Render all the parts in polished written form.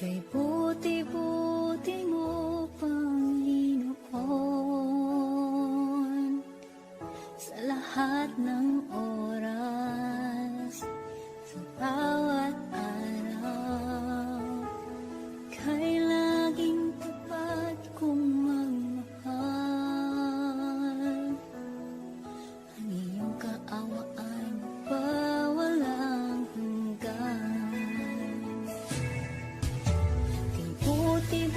Kay buti-buti mo, Panginoon, sa lahat ng oras, sa bawat araw, kay laging tapat kong magmahal. Ang iyong kaawaan pa walang hanggan. Kay buti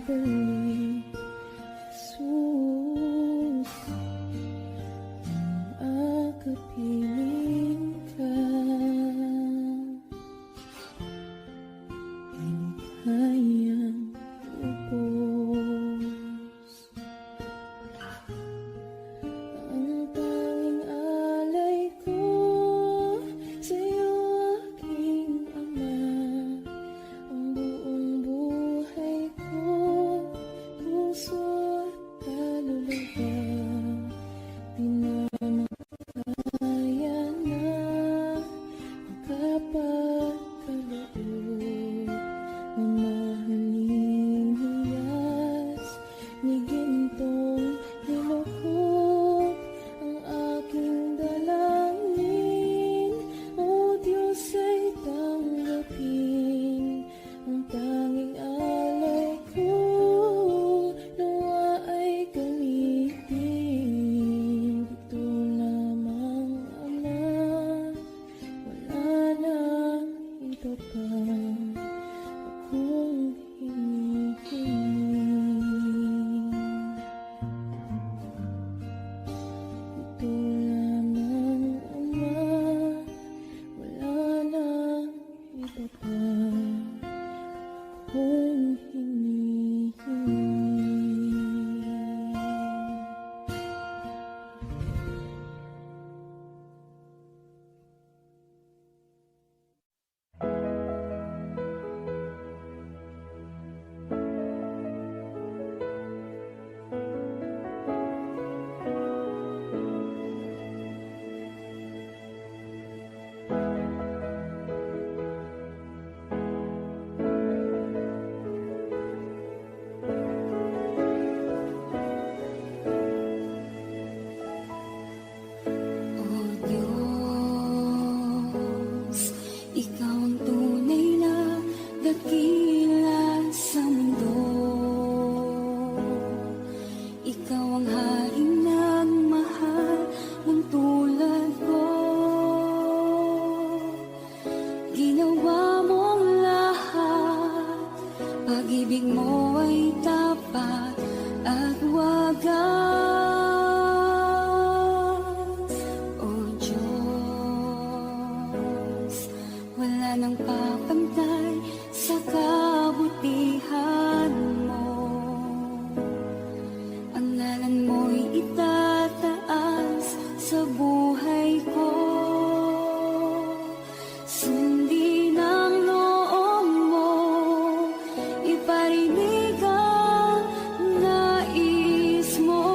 balik, Jesus, nang akapiling ka. Hindi kayang ubos ang tanging alay ko sa'yo, aking Ama. Ang buong buhay ko, puso at kaluluwa, di na makaya na makapagkaloob. Mamahaling hiyas ni gintong nilukop ang aking dalangin. O Diyos, ay tanggapin ang tanging alay ko, nawa ay gamitin. Ito lamang, Ama, wala nang iba pa akong hinihiling. Ito lamang, Ama, wala nang iba pa akong hinihiling. O Diyos, Ikaw ang tunay na dakila sa mundo. Ikaw ang haring nagmahal ng tulad ko. Ginawa mong lahat, pag-ibig mo ay tapat at wagas. O Diyos, wala nang papantay sa kabutihan mo. Ang ngalan mo'y itataas sa buhay ko. Sundin ang loob mo, iparinig ang nais mo.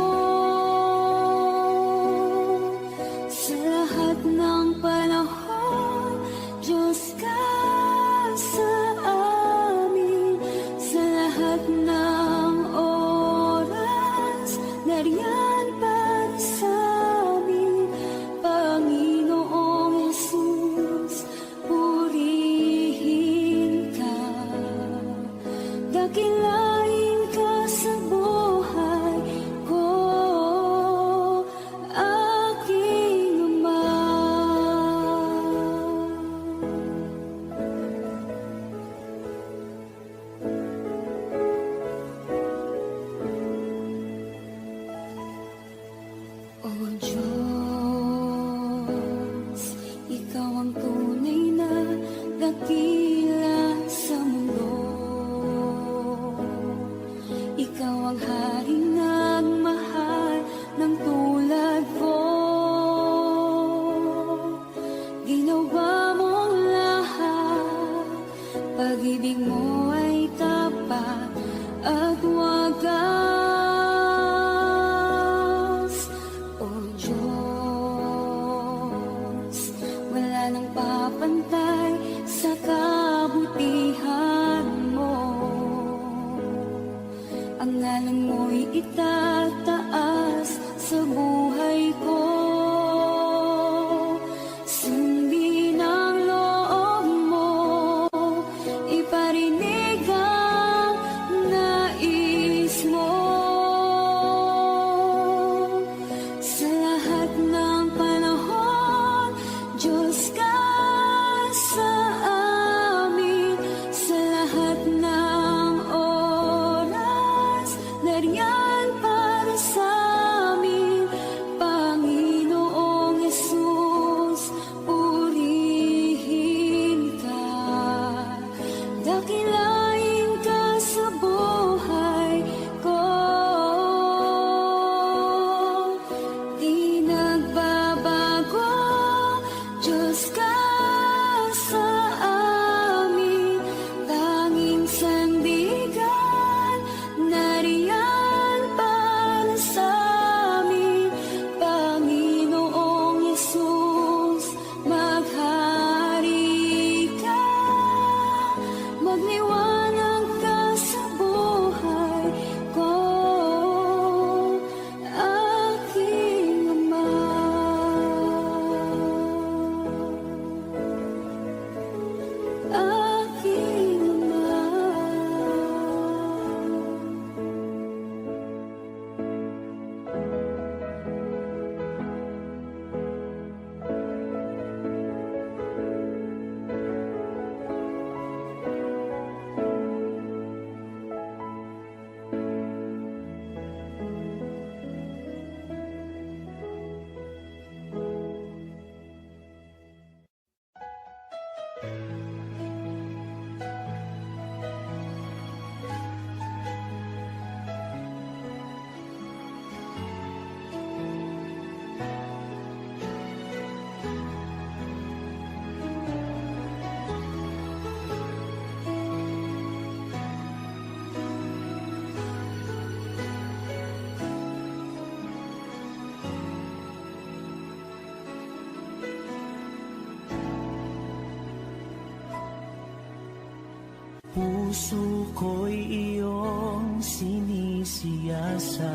Sa lahat ng panahon, Diyos ka sa amin. Sa lahat ng oras, nariyan para sa amin. Panginoong Jesus, purihin ka. Dakilain ka sa buhay ko, aking Ama. O Diyos, Ikaw ang tunay na dakila sa mundo. Ikaw ang haring nagmahal ng tulad ko. Ginawa mong lahat, pag-ibig mo ay tapat at wagas. O Diyos, wala nang papantay sa kabutihan mo. Ang ngalan mo'y itataas sa buhay ko. Sundin ang loob mo, iparinig ang nais mo. Sa lahat ng panahon, Diyos ka sa amin. Sa lahat ng oras, Puso ko'y iyong sinisiyasat,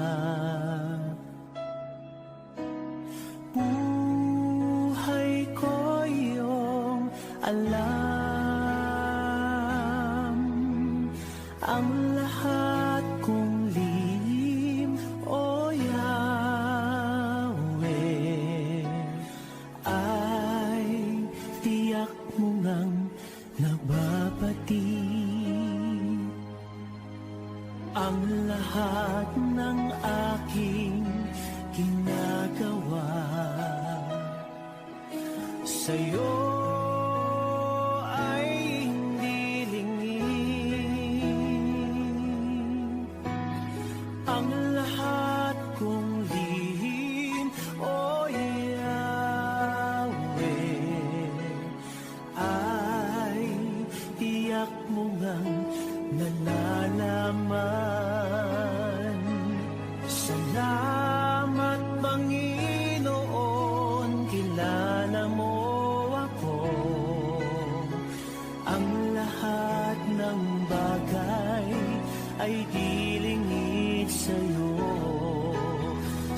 buhay ko iyong alam, ang lahat kong lihim, O Yahweh, ay tiyak mo ngang nababati. Ang lahat ng aking ginagawa sa'yo ay hindi lingid. Ang lahat kong lihim, O Yahweh, ay tiyak mo ngang nalalaman. Salamat, Panginoon, kilala mo ako. Ang lahat ng bagay ay dilingid sa'yo.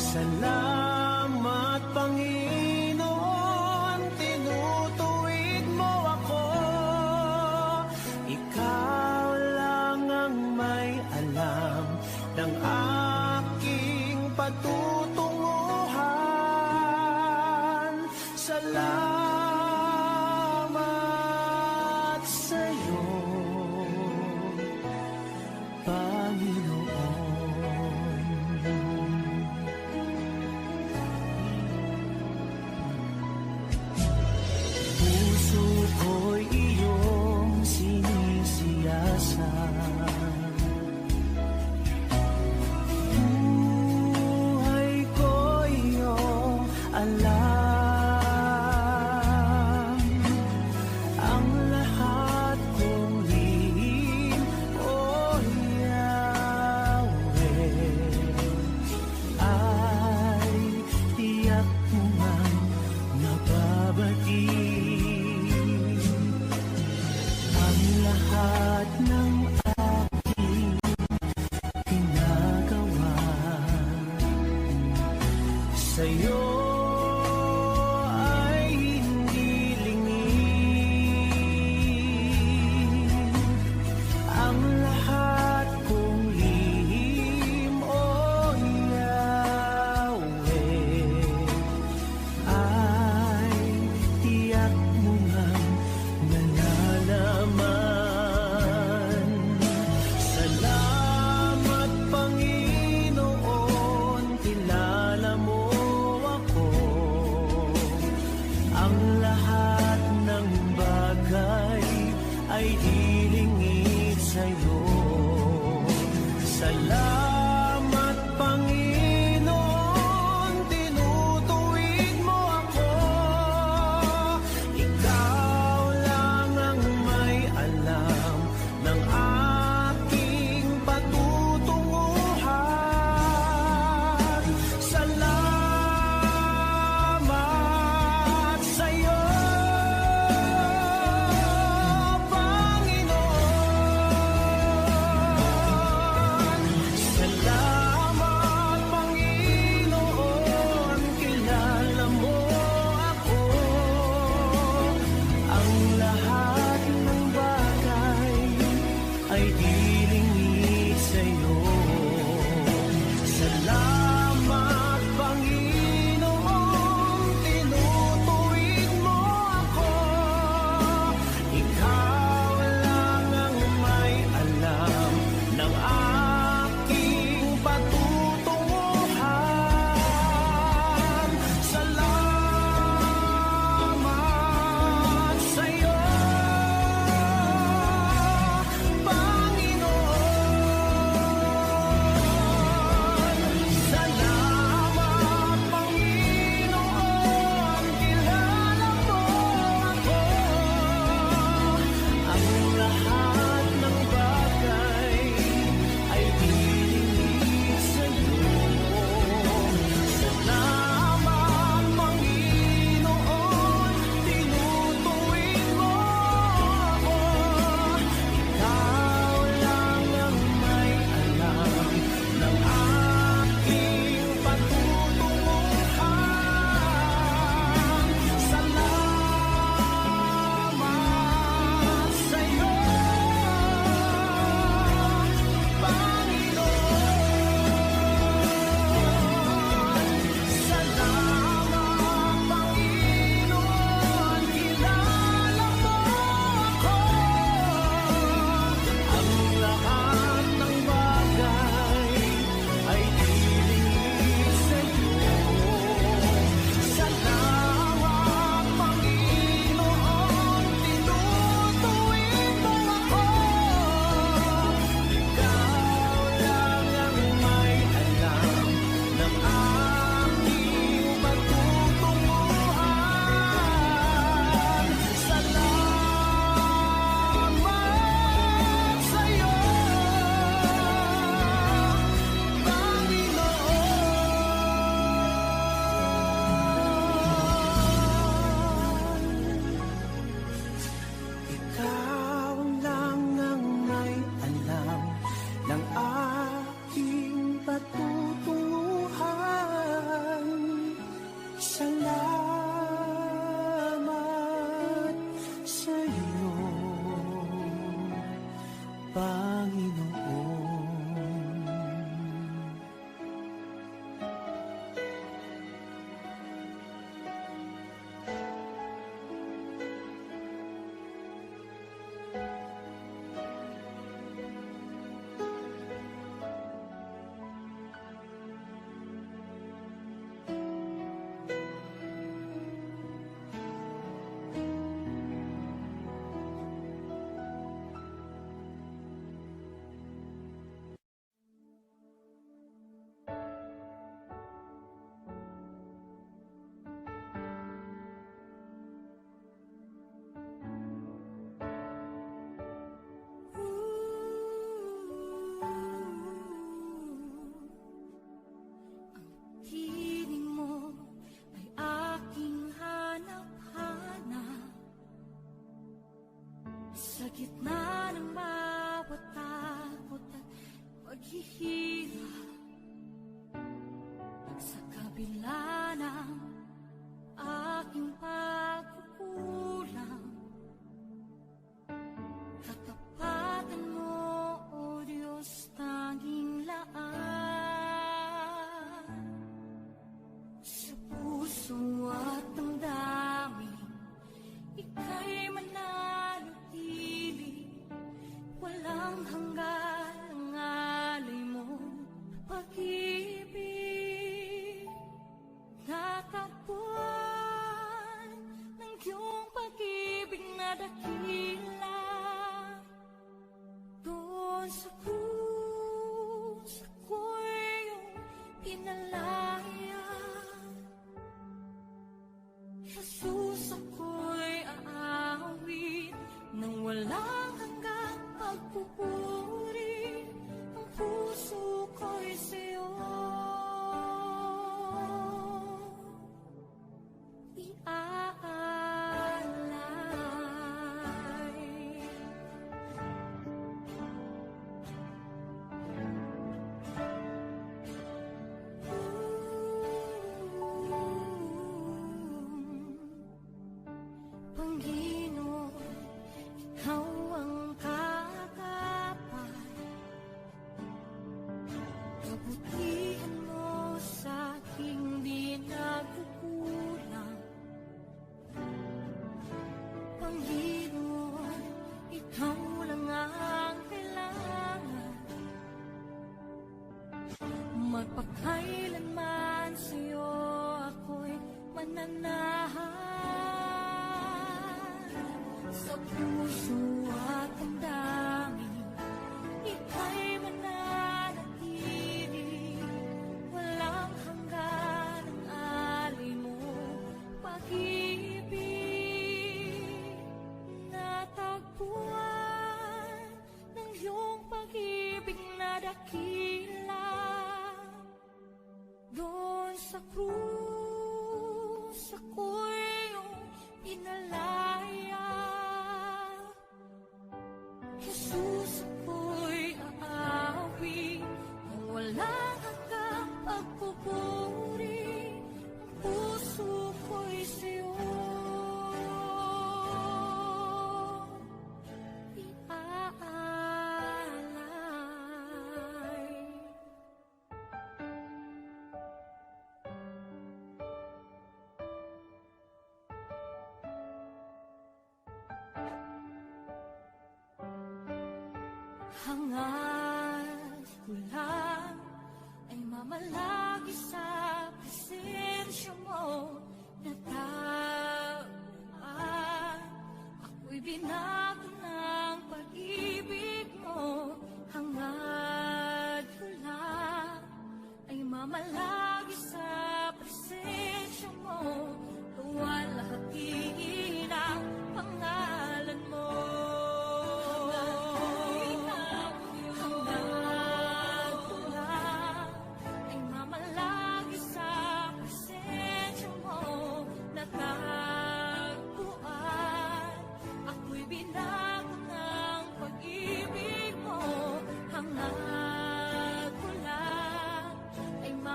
Salamat, Panginoon, tinutuwid mo ako. Ikaw lang ang may alam ng aking patutunguhan. Salamat sa'yo, Panginoon. Puso ko'y iyong sinisiyasat, buhay ko iyong alam, ang lahat kong lihim, O Yahweh, ay tiyak mo ngang nababati. Ang lahat ng aking ginagawa sa'yo ay hindi lingid. Ang lahat kong lihim, O Yahweh, ay tiyak mo ngang nalalaman. Salamat, Panginoon, kilala mo ako. Ang lahat ng bagay ay dilingid sa'yo. Salamat, Panginoon, tinutuwid mo ako. Ikaw lang ang may alam ng aking patutunguhan. Salamat sa'yo, Panginoon. Salamat, Panginoon, kilala mo ako. Ang lahat ng bagay ay dilingid sa'yo. Salamat, Panginoon, tinutuwid mo ako. Ikaw lang ang may alam ng aking patutunguhan. Salamat sa'yo, Panginoon. Panginoon. Piling mo ay aking hanap-hanap sa gitna ng bawat takot at paghihirap, sa kabila ng aking pagkukulang. Katapatan mo, O Diyos, tanging laan sa puso at damdamin, ika'y mananatili. Walang hanggan ang alay mong pag-ibig. Natakbuhan ng iyong pag-ibig na dakila. Doon sa krus, ako'y iyong pinalaya. Jesus, ako'y aawit nang walang hanggang pagpupuri. Ang puso ko'y sa'yo iaalay. Panginoon, ikaw ang katapat. Kabutihan mo sa aking di nagkukulang. Panginoon, ikaw lang ang kailangan. Magpakailanman sa'yo ako'y mananahan. Sa puso at damdamin, ika'y mananatili. Walang hanggan ang alay mo pag-ibig. Natagpuan ng iyong pag-ibig na dakila. Doon sa krus, ako'y iyong pinalaya. Jesus, ako'y aawi nang walang hanggang pagpupuri. Ang puso ko'y sa'yo iaalay. Hangad ko lang ay mamalagi sa presensya mo. Natagpuan, ako'y binago ng pag-ibig mo. Hangad ko lang ay mamalagi sa presensya mo. Luwalhati ng pangalan mo.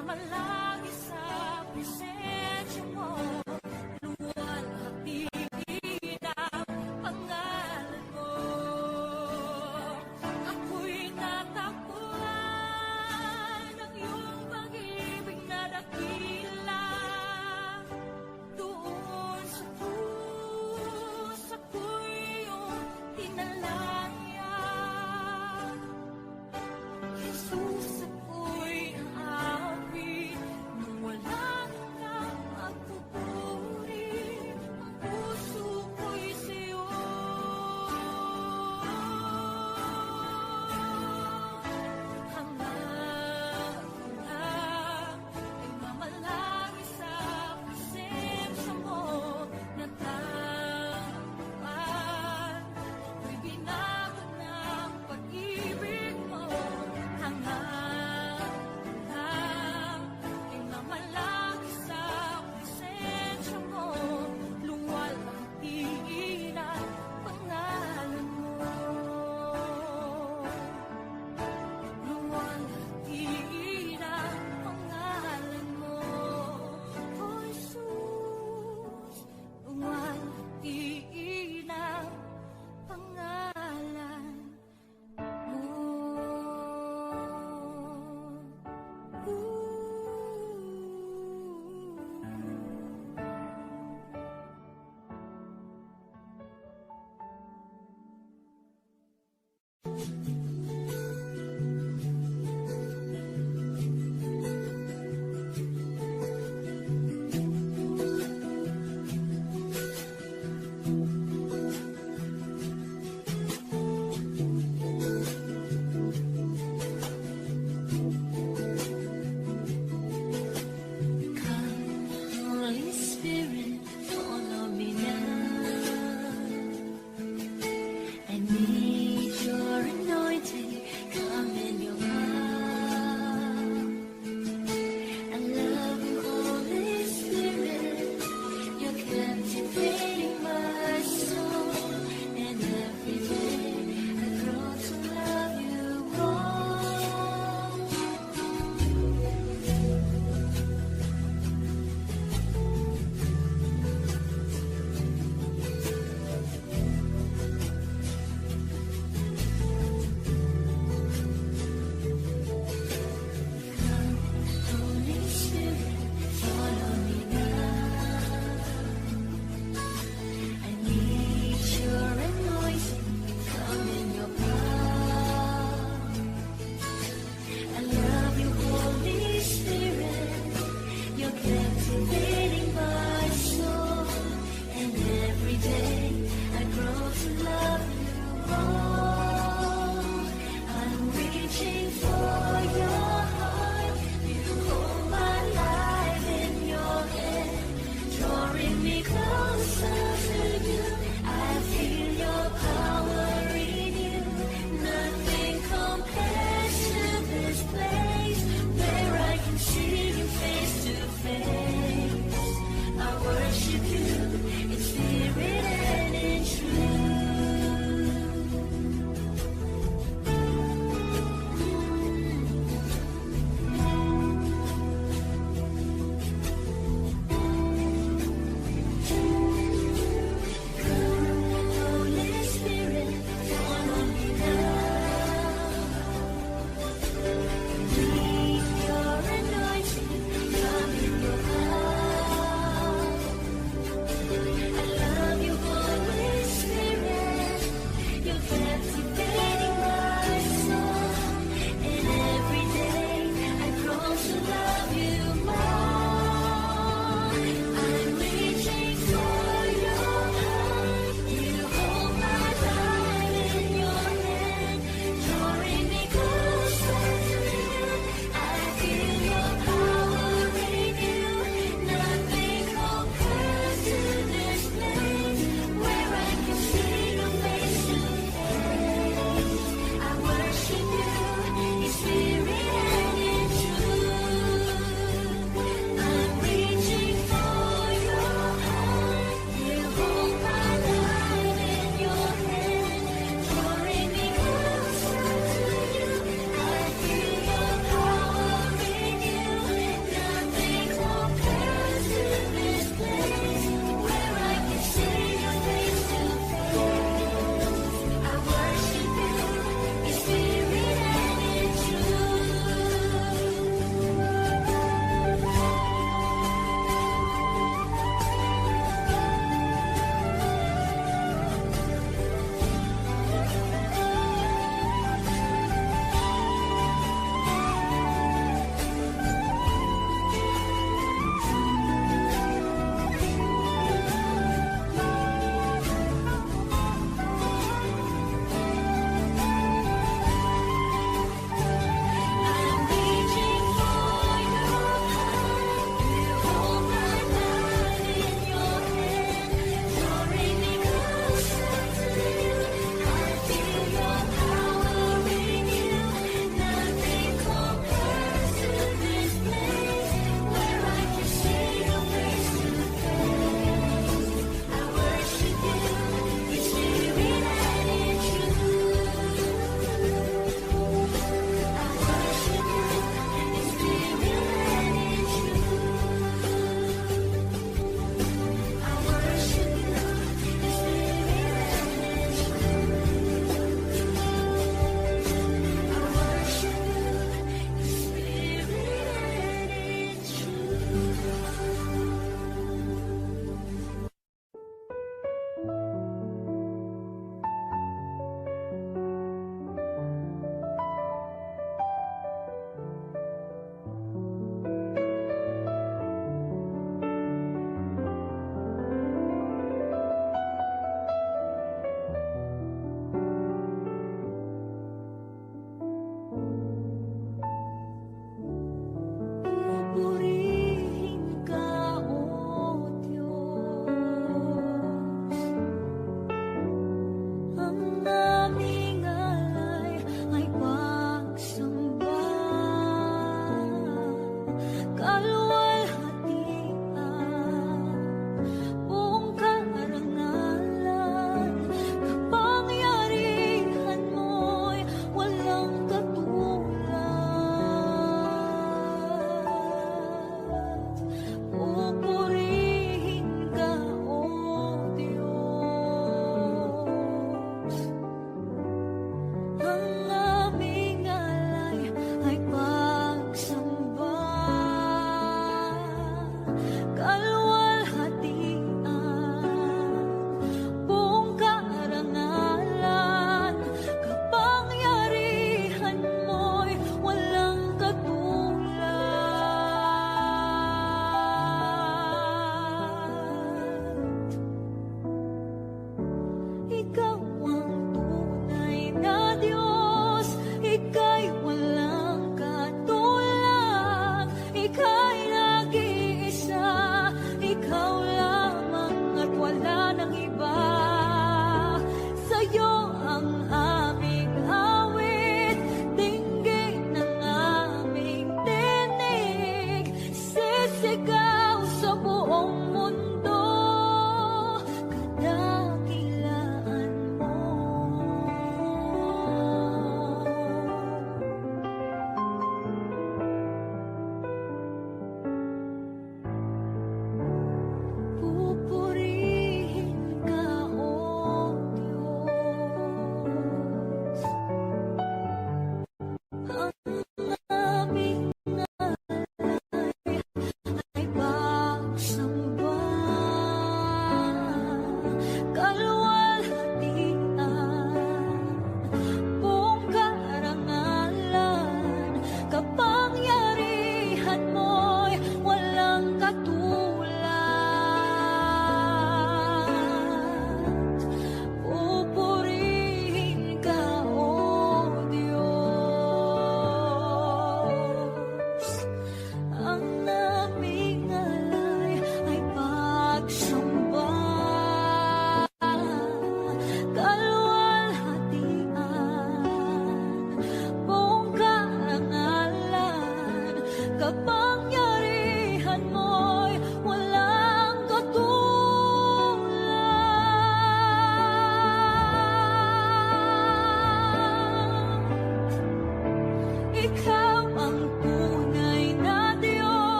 Malaki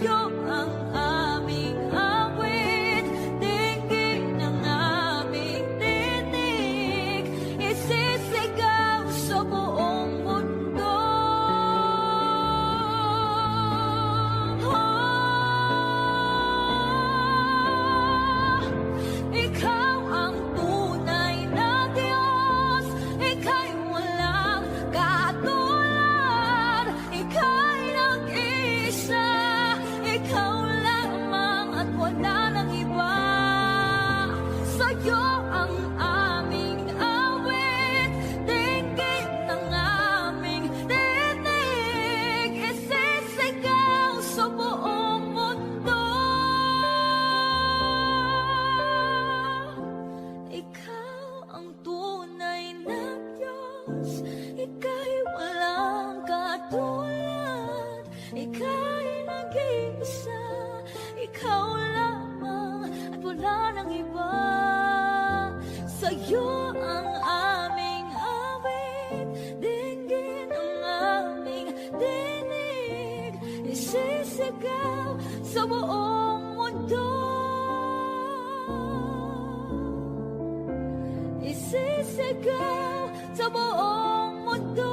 sa'yo ang aming awit, dinggin ang aming tinig, isisigaw sa buong mundo. Ikaw ang tunay na Diyos, ika'y walang katulad, ika'y nag-iisa, ikaw lamang at wala nang iba. Sa'yo ang aming awit, dinggin ang aming tinig, isisigaw sa buong mundo. Ikaw ang tunay na Diyos, ika'y walang katulad, ika'y nag-iisa, ikaw lamang at wala nang iba. Sa'yo ang aming awit, dinggin ang aming tinig, isisigaw sa buong mundo. Isisigaw sa buong mundo.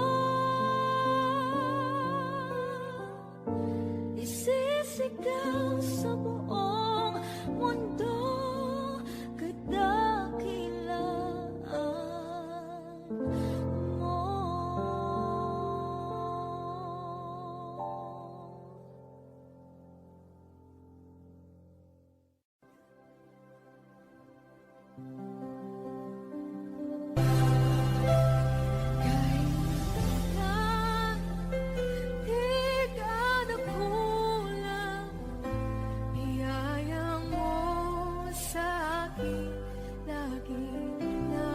Isisigaw sa buong mundo. Kadakilaan mo. Kailan di ka nagkulang, biyaya mo sa akin laging na,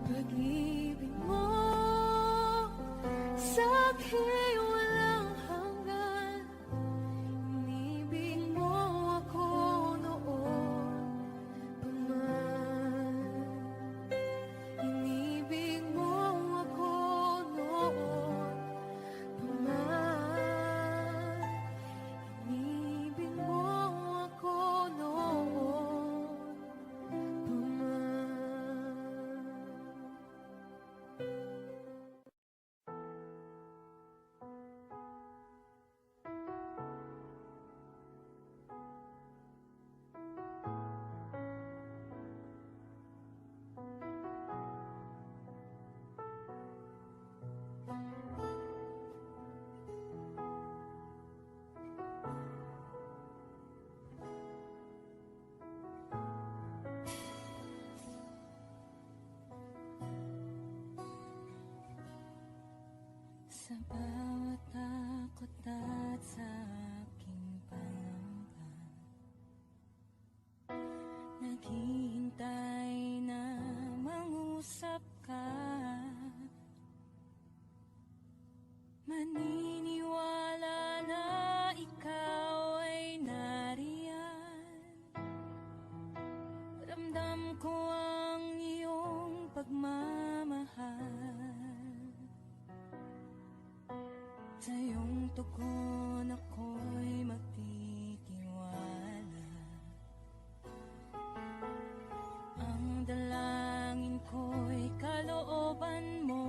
pag-ibig mo sa akin walang hanggan, inibig mo ako noon pa man. Inibig mo ako noon pa man. Inibig mo ako noon pa Sa bawat takot at sa aking pangamba, naghihintay na mangusap ka. Maniniwala na ikaw ay nariyan. Ramdam ko ang iyong pagmamahal. Sa iyong tugon ako'y magtitiwala. Ang dalangin ko'y kalooban mo.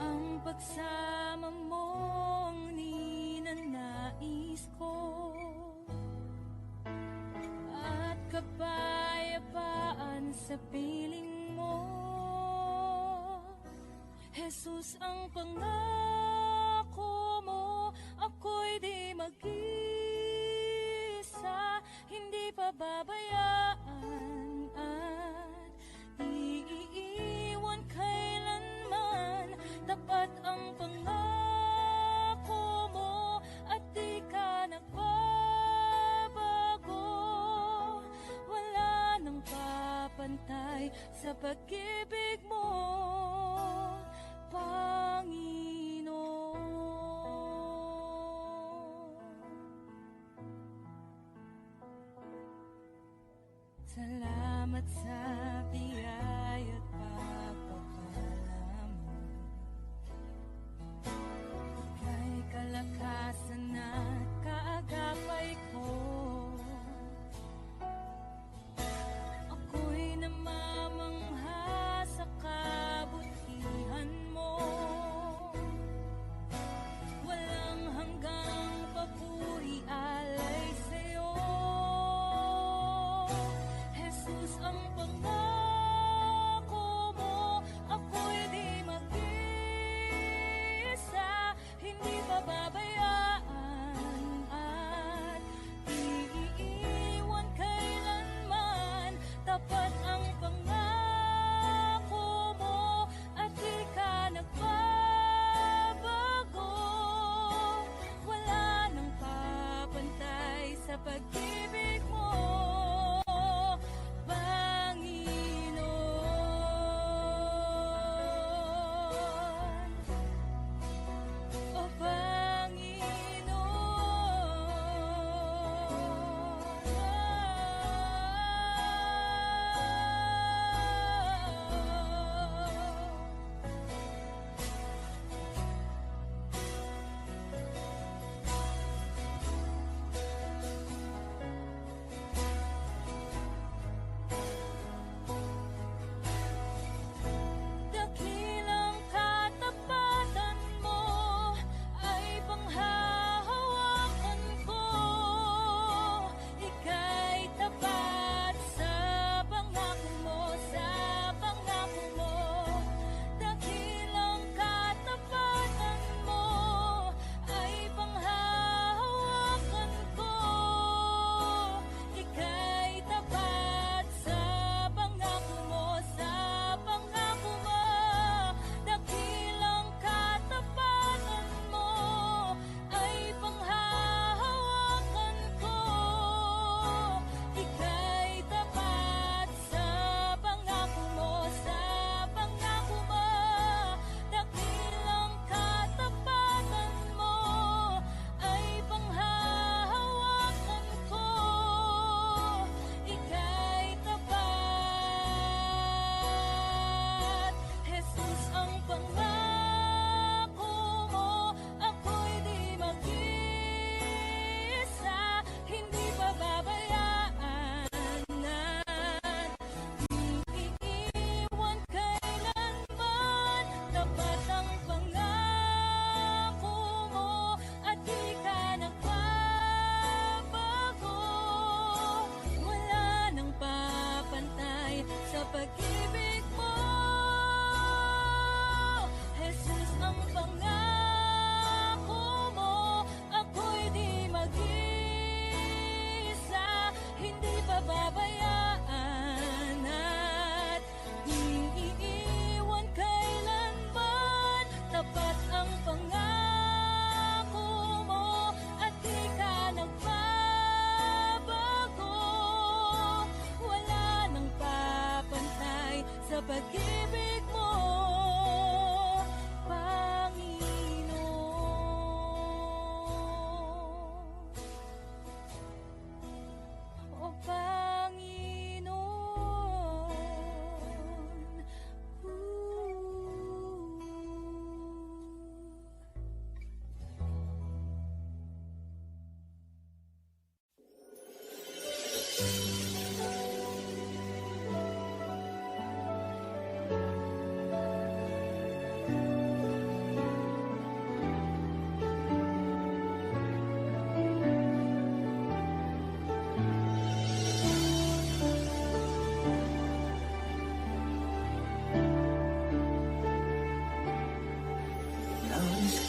Ang pagsama mo ang ninanais ko. At kapayapaan sa piling mo. Jesus, ang pangako mo, ako'y di mag-isa, hindi pababayaan at di iiwan kailanman. Tapat ang pangako mo at di ka nagbabago. Wala nang papantay sa pag-ibig mo, Panginoon. Salamat sa biyaya at pagpapala mo.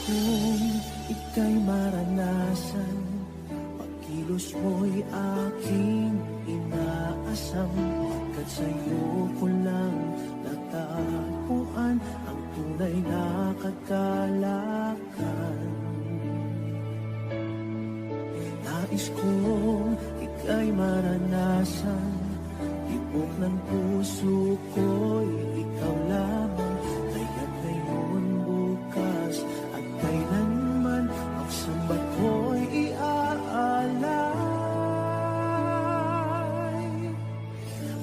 kong ika'y maranasan, pagkilos mo'y aking inaasam, pagkat sa'yo ko lang natagpuan ang tunay na kagalakan. Nais kong ika'y maranasan, tibok ng puso ko'y ikaw lamang, kaya't ngayon, bukas at kailanman, pagsamba ko'y iaalay.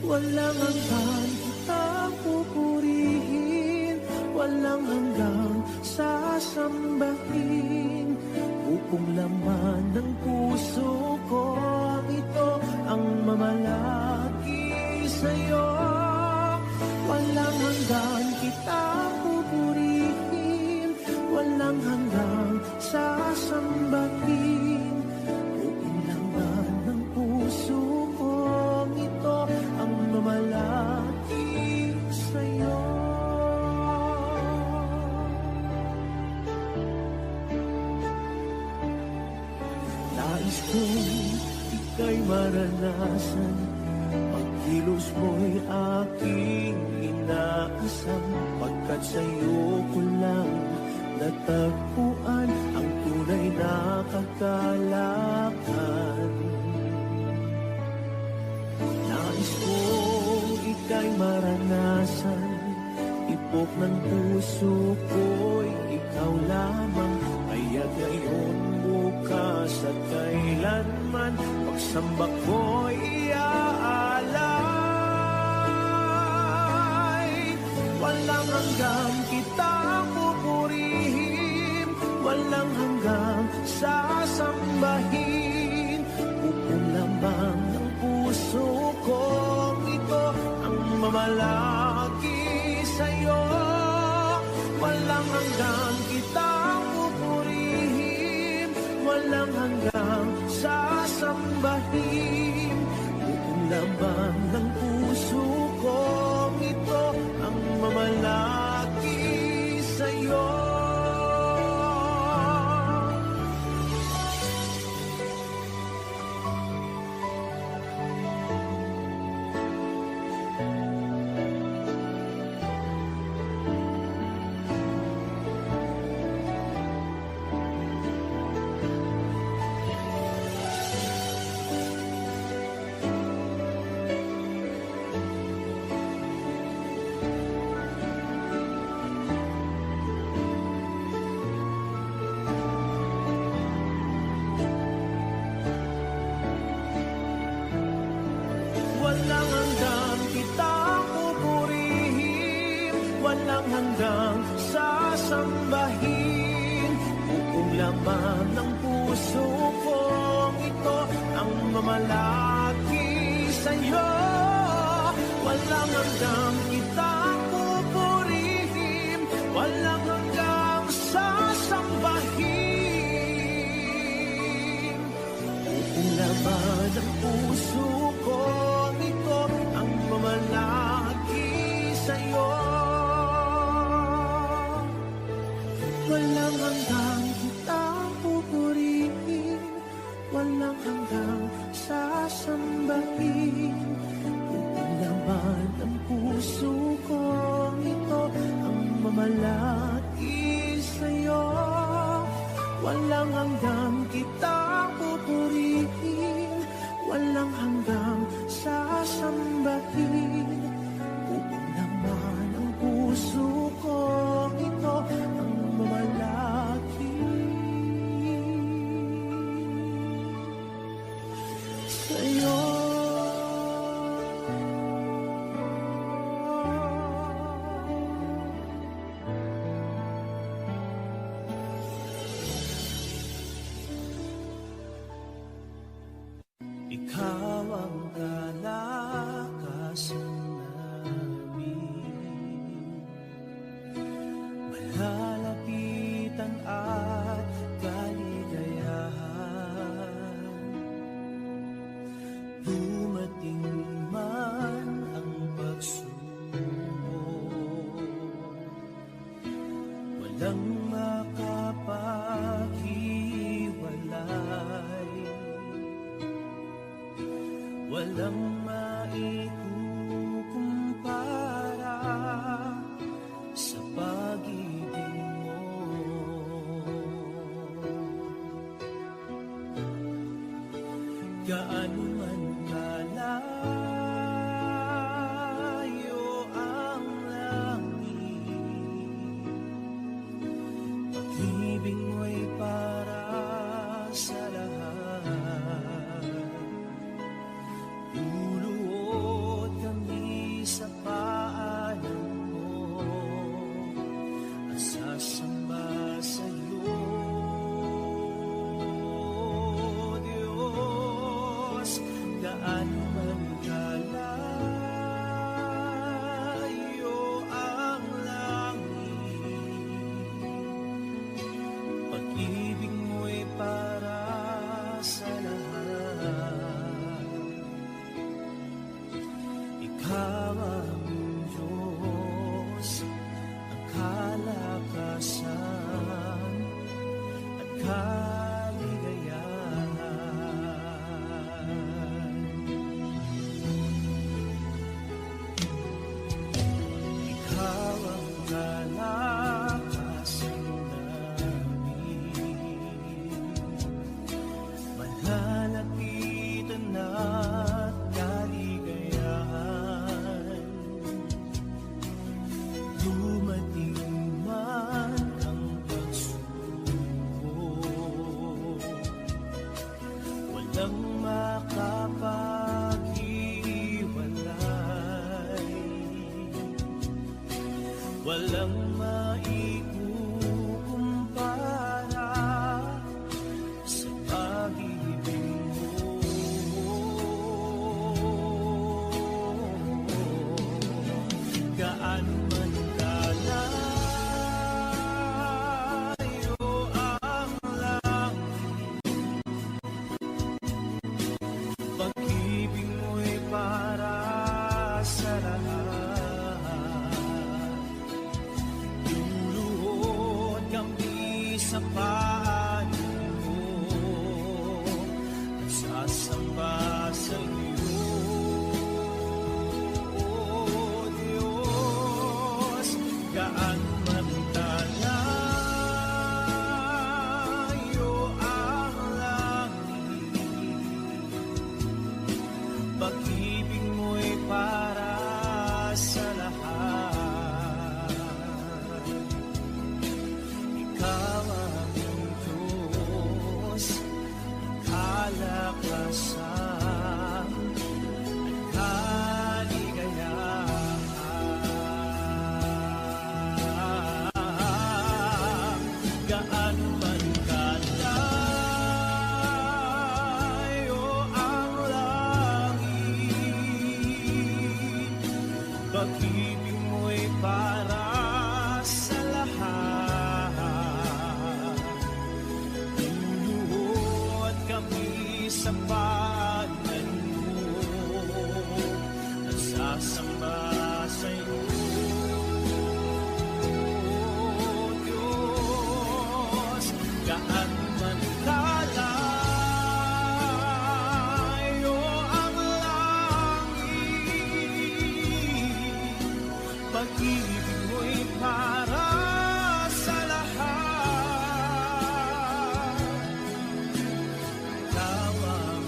Walang hanggan kitang pupurihin, walang hanggang sasambahin, upong laman ng puso ko ito ang mamalaki sa'yo. Walang hanggan kitang pupurihin, walang hanggang sasambahin, upong laman ng puso ko ito ang mamalaki sa'yo. Nais kong ika'y maranasan, pagkilos mo'y aking inaasam, pagkat sa'yo ko lang natagpuan ang tunay na kagalakan. Nais kong ika'y maranasan, tibok ng puso ko'y ikaw lamang, kaya't ngayon, bukas at kailanman, pagsamba ko'y iaalay. Walang hanggang kitang pupurihin, walang hanggang sasambahin, upong lamang ng puso ko ito ang mamalaki sa'yo. Walang hanggang kitang pupurihin, walang hanggang sasambahin, upong lamang ng puso ko ito ang mamalaki sa'yo. Walang hanggang kitang pupurihin, walang hanggang sasambahin, upong laman ng puso ko ito ang mamalaki sa'yo. Walang hanggang kitang pupurihin, walang hanggang sasambahin, upong laman ng puso ko ito ang mamalaki sa'yo. Walang hanggang kitang pupurihin, walang hanggang sasambahin, upong laman ng puso ko ito ang mamalaki sa'yo. Walang hanggang kitang pupurihin, walang hanggang sasambahin, upong laman ng puso ko ito ang mamalaki sa'yo. Ikaw ang kalakasan namin, malalapitan at kaligayahan. Dumating man ang pagsubok, walang makapag walang maikukumpara sa pag-ibig mo. Gaano man kalayo ang langit, pag-ibig mo'y para sa lahat. Luluhod kami sa paanan mo at sasamba sa iyo, Diyos. Gaano man kalayo ang langit, pag-ibig mo'y para sa lahat. Ikaw ang Diyos, ang kalakasan at kaligayahan. Ikaw ang kalakasan namin, mananapitan at kaligayahan. Dumating man ang pagsubok, walang makapaghiwalay, walang maikukumpara sa pag-ibig mo. Gaano man kalayo ang langit, pag-ibig mo'y para sa lahat. Luluhod kami sa paanan mo at sasamba sa iyo, Diyos. Gaano man kalayo ang langit, pag-ibig mo'y para sa lahat. Ikaw ang Diyos, ang kalakasan at kaligayahan. Gaano man kalayo ang langit, pag-ibig mo'y para sa lahat. Luluhod kami sa paanan mo at sasamba sa iyo, Diyos. Gaano man kalayo ang langit, pag-ibig mo'y para sa lahat. Ikaw ang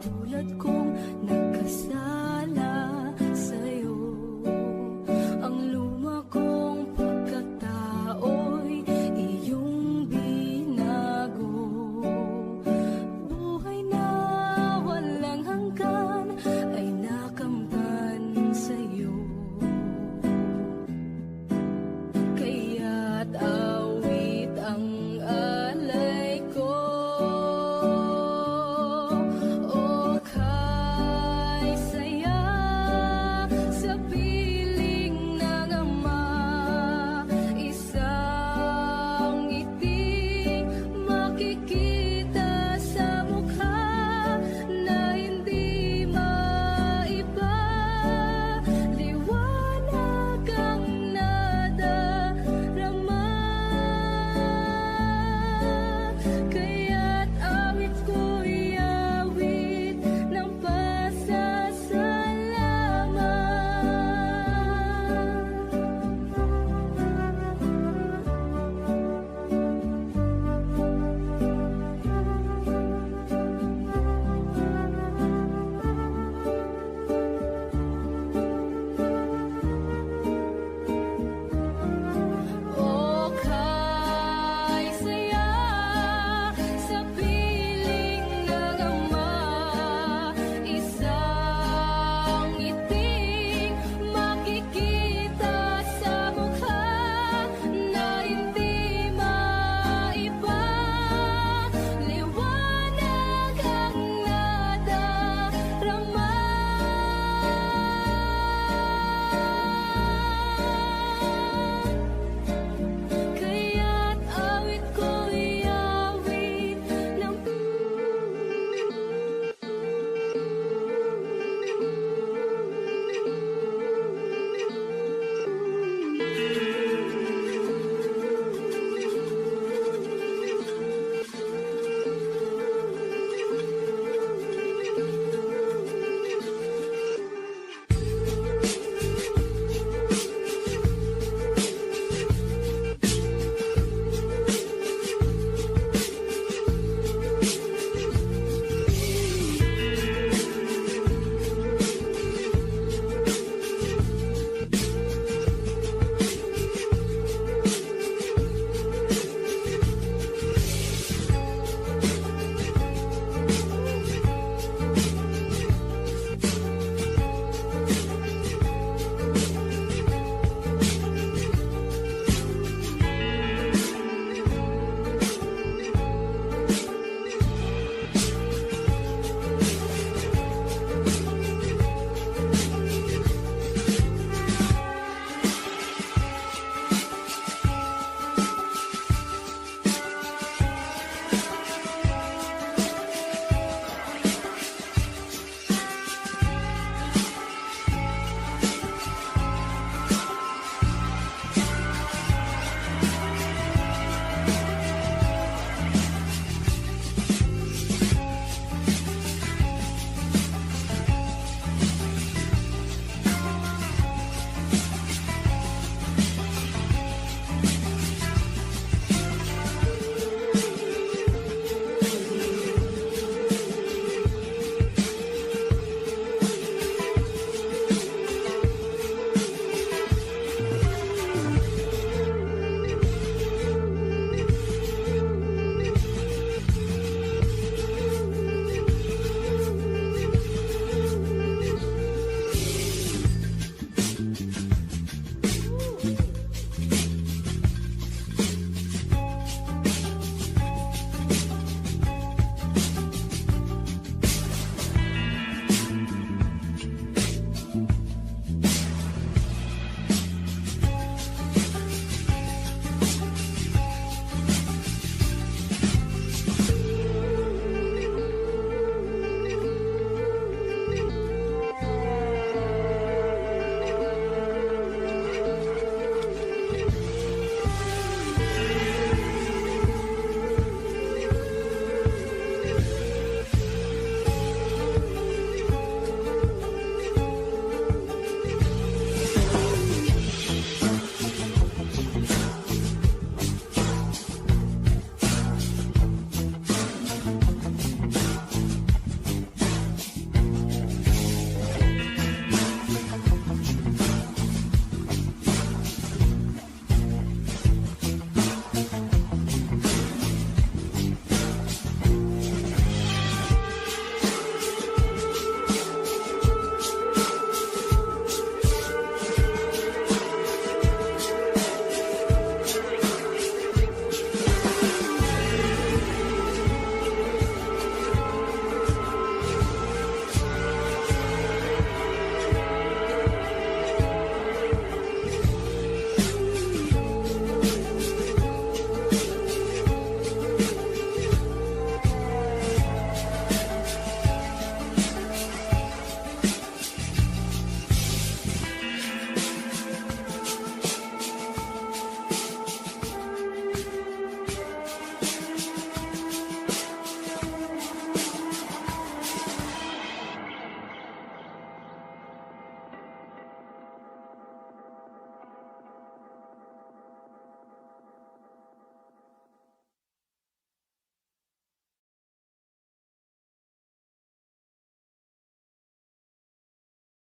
tulad ko